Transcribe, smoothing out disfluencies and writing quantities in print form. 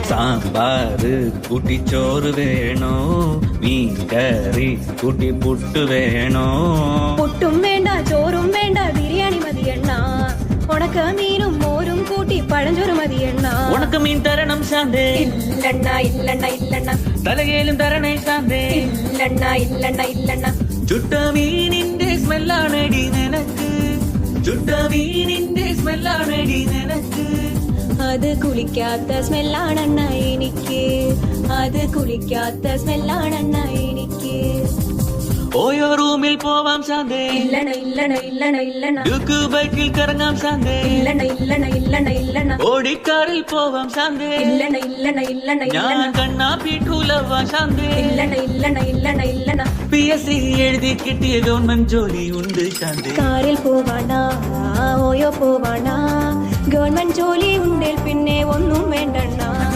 സാമ്പാറ് കൂട്ടിച്ചോറ് വേണോ മീൻകറി കൂട്ടി പുട്ട് വേണോ പുട്ടും വേണ്ട ചോറും വേണ്ട ബിരിയാണി മതിയെണ്ണ ഉണക്ക മീനും മോരും കൂട്ടി പഴഞ്ചോറ് മതിയെണ്ണ ഉണക്ക മീൻ തരണം ശാന്തേ ഇല്ലണ്ണ ഇല്ലണ്ണ ഇല്ലണ്ണ തലകേലും തരണേ ശാന്തേ ഇല്ലണ്ണ ഇല്ലണ്ണ ഇല്ലണ്ണ ചുട്ട മീനിന്റെ സ്മെല്ലാണടി നിനക്ക് ചുട്ട മീനിന്റെ സ്മെല്ലാണടി നിനക്ക് അത് കുളിക്കാത്ത സ്മെല്ലാണെണ്ണ എനിക്ക് അത് കുളിക്കാത്ത സ്മെല്ലാണെണ്ണ എനിക്ക് ഓയോ റൂമിൽ പോവാം ശാന്തേ ഇല്ലണ ഇല്ലണ ഇല്ലണ ഇല്ലണ ഡ്യൂക്ക് ബൈക്കിൽ കറങ്ങാം ശാന്തേ ഇല്ലണ ഇല്ലണ ഇല്ലണ ഇല്ലണ ഓടിക്കാറിൽ പോവാം ശാന്തേ ഇല്ലണ ഇല്ലണ ഇല്ലണ ഞാൻ ഇല്ലണ കണ്ണാ പീഠൂലവാ ശാന്തേ ഇല്ലണ ഇല്ലണ ഇല്ലണ ഇല്ലണ PSC എഴുതി കിട്ടിയ ഗവൺമെന്റ് ജോലി ഉണ്ട് ശാന്തേ കാറിൽ പോവാണ ഓയോ പോവാണ ഗവൺമെന്റ് ജോലി ഉണ്ടേൽ പിന്നെ ഒന്നും വേണ്ടണ്ണ